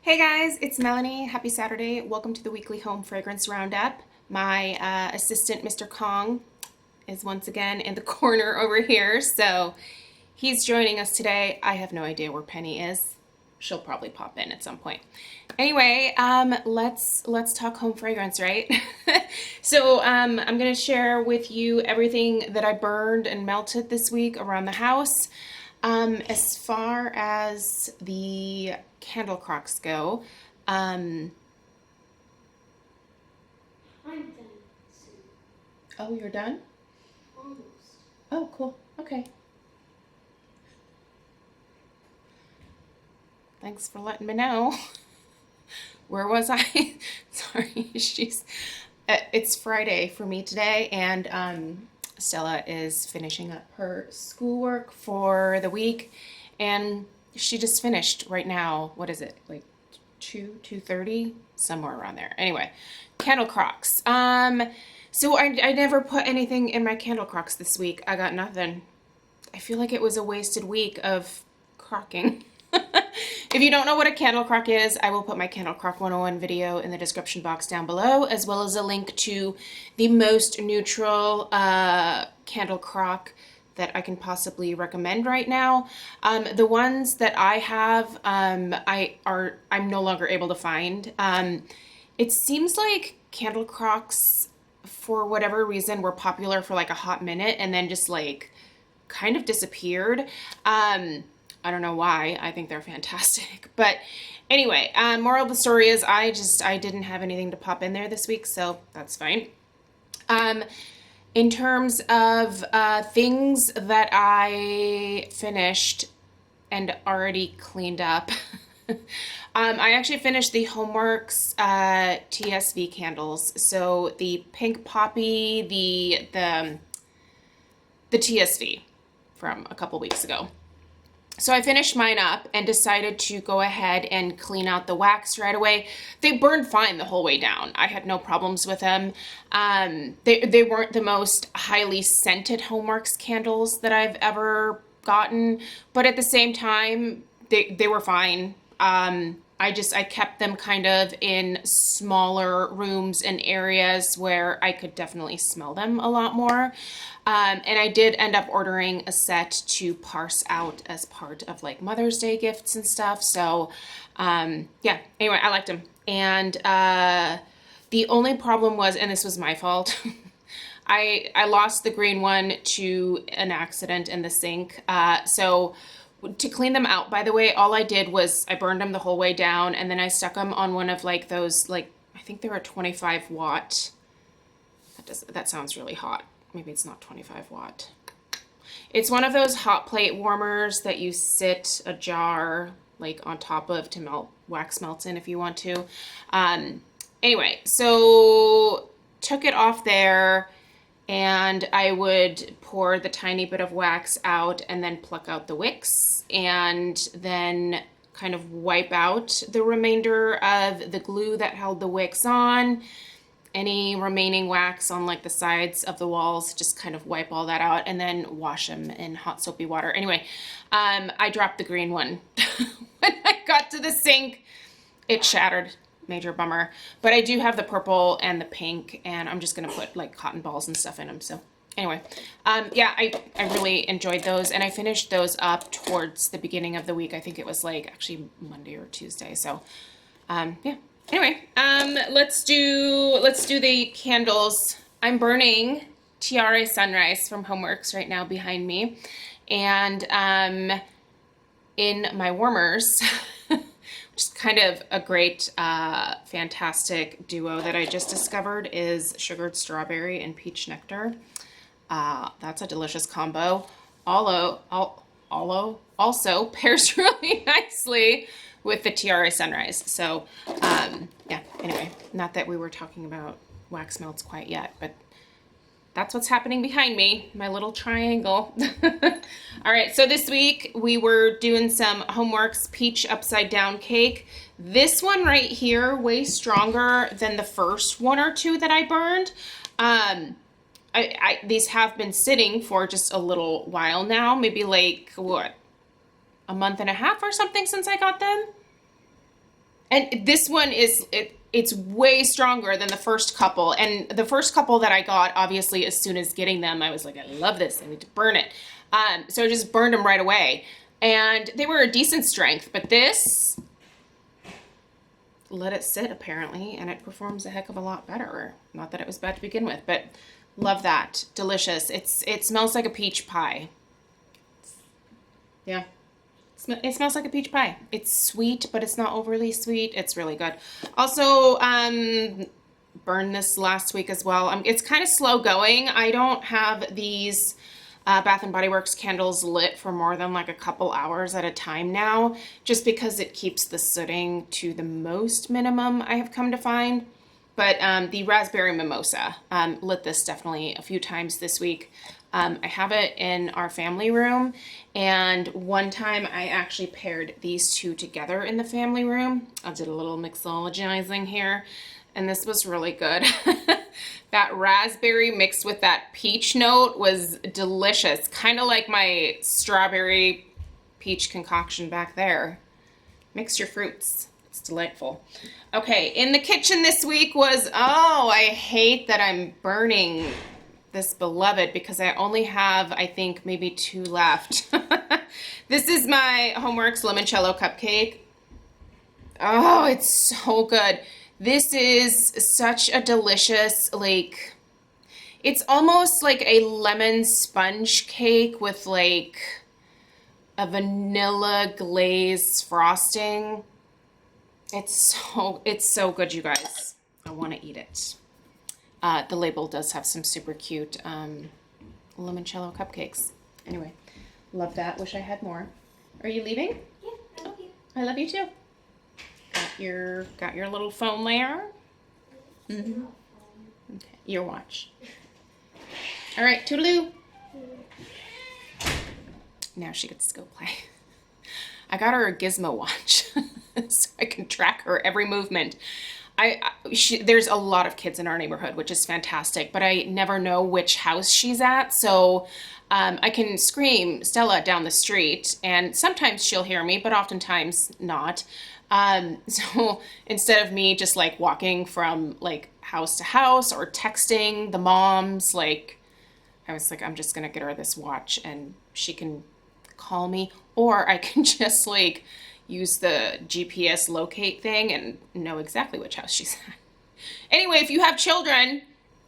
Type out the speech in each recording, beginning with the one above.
Hey guys, it's Melanie. Happy Saturday. Welcome to the weekly home fragrance roundup. My assistant, Mr. Kong, is once again in the corner over here, so he's joining us today. I have no idea where Penny is. She'll probably pop in at some point. Anyway, let's talk home fragrance, right? So I'm gonna share with you everything that I burned and melted this week around the house. As far as the candle crocks go, I'm done soon. oh, you're done? Almost. Oh, cool. Okay. Thanks for letting me know. Where was I? Sorry, it's Friday for me today, and Stella is finishing up her schoolwork for the week, and she just finished right now. What is it, like 2:30, somewhere around there. Anyway, candle crocks. So I never put anything in my candle crocks this week. I got nothing. I feel like it was a wasted week of crocking. If you don't know what a candle crock is, I will put my Candle Crock 101 video in the description box down below, as well as a link to the most neutral candle crock that I can possibly recommend right now. The ones that I have, I'm no longer able to find. It seems like candle crocks, for whatever reason, were popular for like a hot minute and then just like kind of disappeared. I don't know why. I think they're fantastic. But anyway, moral of the story is I didn't have anything to pop in there this week, so that's fine. In terms of things that I finished and already cleaned up, I actually finished the Homeworks TSV candles. So the pink poppy, the TSV from a couple weeks ago. So I finished mine up and decided to go ahead and clean out the wax right away. They burned fine the whole way down. I had no problems with them. They weren't the most highly scented Homeworks candles that I've ever gotten, but at the same time, they were fine. I kept them kind of in smaller rooms and areas where I could definitely smell them a lot more. And I did end up ordering a set to parse out as part of like Mother's Day gifts and stuff. So, yeah, anyway, I liked them. And the only problem was, and this was my fault, I lost the green one to an accident in the sink. So to clean them out, by the way, all I did was I burned them the whole way down, and then I stuck them on one of like those, like, I think they were 25 watt. That sounds really hot. Maybe it's not 25 watt. It's one of those hot plate warmers that you sit a jar like on top of to melt wax melts in if you want to. Anyway, so took it off there, and I would pour the tiny bit of wax out and then pluck out the wicks and then kind of wipe out the remainder of the glue that held the wicks on. Any remaining wax on like the sides of the walls, just kind of wipe all that out and then wash them in hot soapy water. Anyway, I dropped the green one. When I got to the sink, it shattered. Major bummer. But I do have the purple and the pink, and I'm just gonna put like cotton balls and stuff in them. So anyway, yeah, I really enjoyed those, and I finished those up towards the beginning of the week. I think it was like actually Monday or Tuesday. So yeah. Anyway, let's do the candles. I'm burning Tiare Sunrise from Homeworks right now behind me, and in my warmers, which is kind of a great, fantastic duo that I just discovered, is sugared strawberry and peach nectar. That's a delicious combo. Also pairs really nicely with the Tiare Sunrise. So, yeah, anyway, not that we were talking about wax melts quite yet, but that's what's happening behind me, my little triangle. All right, so this week we were doing some Homeworks peach upside down cake. This one right here, way stronger than the first one or two that I burned. These have been sitting for just a little while now, maybe like, what, a month and a half or something since I got them. And this one it's way stronger than the first couple. And the first couple that I got, obviously, as soon as getting them, I was like, I love this. I need to burn it. So I just burned them right away. And they were a decent strength, but this, let it sit apparently, and it performs a heck of a lot better. Not that it was bad to begin with, but love that. Delicious. It smells like a peach pie. Yeah. It smells like a peach pie. It's sweet, but it's not overly sweet. It's really good. Also, burned this last week as well. It's kind of slow going. I don't have these Bath & Body Works candles lit for more than like a couple hours at a time now, just because it keeps the sooting to the most minimum, I have come to find. But the Raspberry Mimosa, lit this definitely a few times this week. I have it in our family room, and one time I actually paired these two together in the family room. I did a little mixologizing here, and this was really good. That raspberry mixed with that peach note was delicious, kind of like my strawberry peach concoction back there. Mix your fruits. It's delightful. Okay, in the kitchen this week was, oh, I hate that I'm burning this beloved because I only have, I think, maybe 2 left. This is my Homeworks limoncello cupcake. Oh, it's so good. This is such a delicious, like, it's almost like a lemon sponge cake with like a vanilla glaze frosting. It's so good, you guys. I want to eat it. The label does have some super cute limoncello cupcakes. Anyway, love that. Wish I had more. Are you leaving? Yeah, I love you. I love you too. Got your little phone there. Mm-hmm. Okay, your watch. All right, toodaloo. Now she gets to go play. I got her a gizmo watch so I can track her every movement. There's a lot of kids in our neighborhood, which is fantastic, but I never know which house she's at, so I can scream Stella down the street, and sometimes she'll hear me, but oftentimes not. So instead of me just like walking from like house to house or texting the moms, like I was like, I'm just gonna get her this watch and she can call me, or I can just like use the GPS locate thing and know exactly which house she's at. Anyway, if you have children,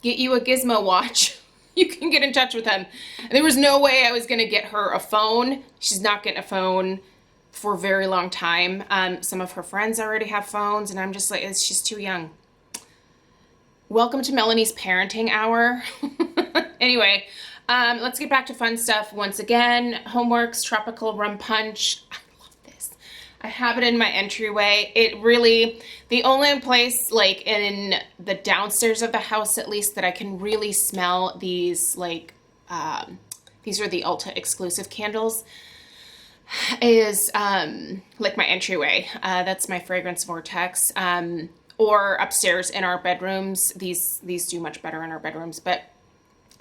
get you a gizmo watch. You can get in touch with them. There was no way I was gonna get her a phone. She's not getting a phone for a very long time. Some of her friends already have phones, and I'm just like, she's too young. Welcome to Melanie's parenting hour. Anyway, let's get back to fun stuff once again. Homeworks, tropical rum punch. I love this. I have it in my entryway. It really, the only place like in the downstairs of the house at least that I can really smell these like, these are the Ulta exclusive candles, is like my entryway. That's my fragrance vortex. Or upstairs in our bedrooms. These do much better in our bedrooms, but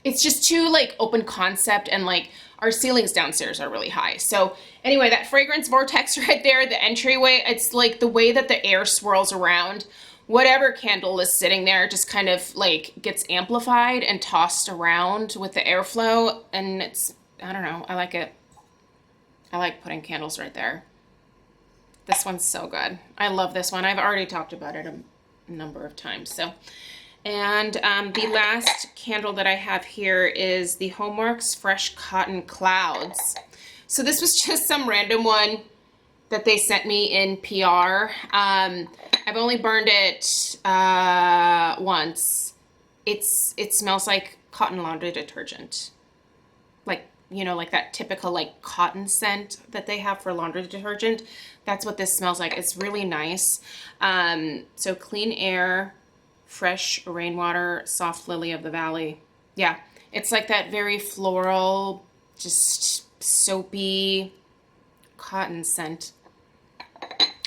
it's just too like open concept, and like our ceilings downstairs are really high. So anyway, that fragrance vortex right there, the entryway, it's like the way that the air swirls around. Whatever candle is sitting there just kind of like gets amplified and tossed around with the airflow, and it's, I don't know, I like it. I like putting candles right there. This one's so good. I love this one. I've already talked about it a number of times. So, and the last candle that I have here is the Homeworks Fresh Cotton Clouds. So this was just some random one that they sent me in PR. I've only burned it once. It smells like cotton laundry detergent. Like, you know, like that typical like cotton scent that they have for laundry detergent. That's what this smells like. It's really nice. So clean air, fresh rainwater, soft lily of the valley. Yeah, it's like that very floral, just soapy cotton scent.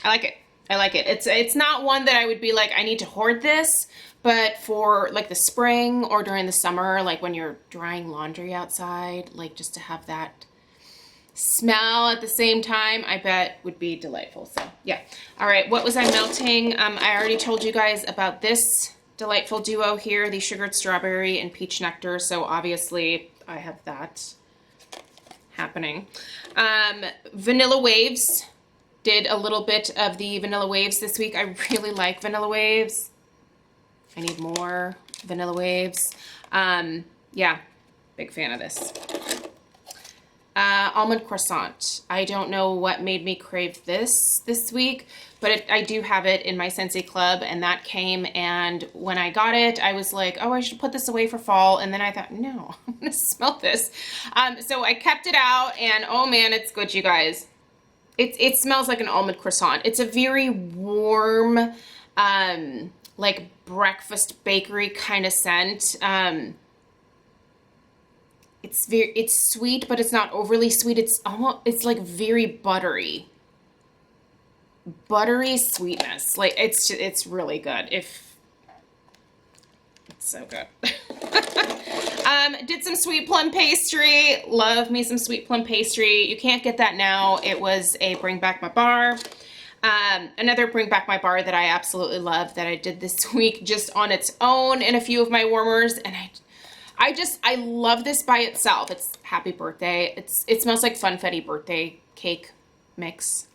I like it. I like it. It's not one that I would be like, I need to hoard this, but for like the spring or during the summer, like when you're drying laundry outside, like just to have that smell at the same time, I bet would be delightful. So yeah. All right, what was I melting? I already told you guys about this delightful duo here, the sugared strawberry and peach nectar. So obviously I have that happening. Vanilla waves. Did a little bit of the vanilla waves this week. I really like vanilla waves. I need more vanilla waves. Yeah, big fan of this. Almond croissant. I don't know what made me crave this week, but I do have it in my Scentsy Club, and that came, and when I got it, I was like, oh, I should put this away for fall, and then I thought, no, I'm gonna smell this. So I kept it out, and oh man, it's good, you guys. It smells like an almond croissant. It's a very warm, like breakfast bakery kind of scent. It's sweet, but it's not overly sweet. It's like very buttery sweetness. Like it's really good. It's so good. Did some sweet plum pastry. Love me some sweet plum pastry. You can't get that now. It was a Bring Back My Bar. Another Bring Back My Bar that I absolutely love that I did this week just on its own in a few of my warmers, and I love this by itself. It's Happy Birthday. It smells like Funfetti birthday cake mix.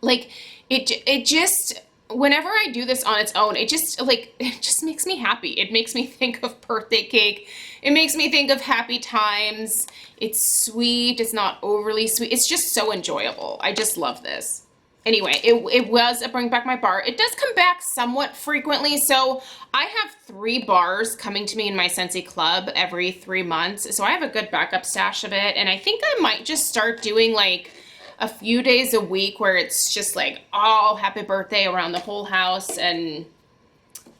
Like it just, whenever I do this on its own, it just makes me happy. It makes me think of birthday cake. It makes me think of happy times. It's sweet. It's not overly sweet. It's just so enjoyable. I just love this. Anyway, it was a Bring Back My Bar. It does come back somewhat frequently, so I have 3 bars coming to me in my Scentsy Club every 3 months, so I have a good backup stash of it, and I think I might just start doing like a few days a week where it's just like all happy birthday around the whole house, and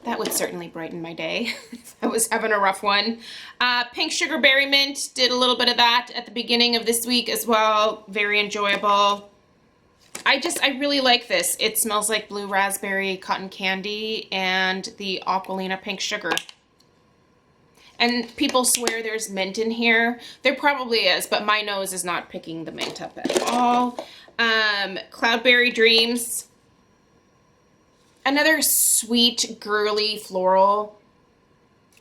that would certainly brighten my day if I was having a rough one. Pink Sugar Berry Mint, did a little bit of that at the beginning of this week as well. Very enjoyable. I really like this. It smells like blue raspberry cotton candy and the Aqualina pink sugar. And people swear there's mint in here. There probably is, but my nose is not picking the mint up at all. Cloudberry Dreams. Another sweet, girly floral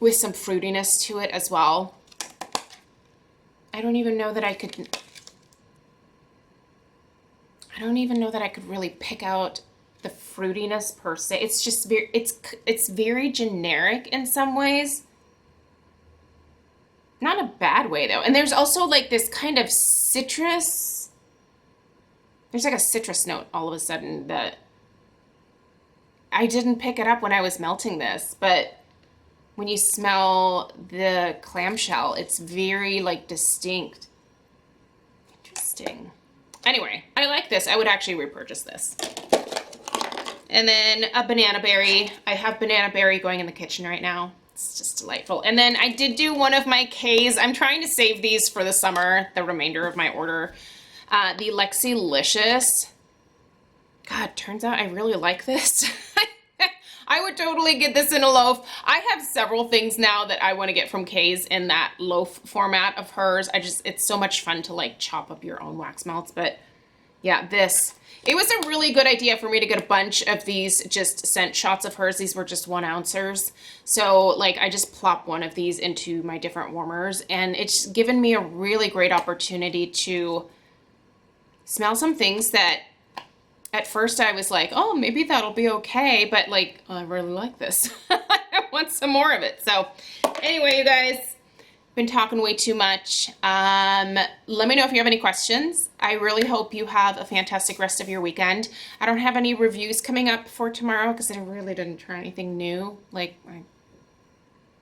with some fruitiness to it as well. I don't even know that I could really pick out the fruitiness per se. It's just it's very generic in some ways. Not a bad way though. And there's also like this kind of citrus. There's like a citrus note all of a sudden that I didn't pick it up when I was melting this, but when you smell the clamshell, it's very like distinct. Interesting. Anyway, I like this. I would actually repurchase this. And then a banana berry. I have banana berry going in the kitchen right now. It's just delightful. And then I did do one of my K's. I'm trying to save these for the summer, the remainder of my order. The Lexilicious. God, turns out I really like this. I would totally get this in a loaf. I have several things now that I want to get from Kay's in that loaf format of hers. It's so much fun to like chop up your own wax melts. But yeah, it was a really good idea for me to get a bunch of these just scent shots of hers. These were just 1 ounces. So like I just plop one of these into my different warmers, and it's given me a really great opportunity to smell some things that at first I was like, oh, maybe that'll be okay, but like, oh, I really like this. I want some more of it. So anyway, you guys, been talking way too much. Let me know if you have any questions. I really hope you have a fantastic rest of your weekend. I don't have any reviews coming up for tomorrow because I really didn't try anything new. Like, I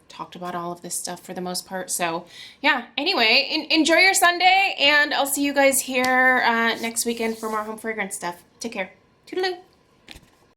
talked about all of this stuff for the most part. So yeah, anyway, enjoy your Sunday, and I'll see you guys here next weekend for more home fragrance stuff. Take care. Toodaloo.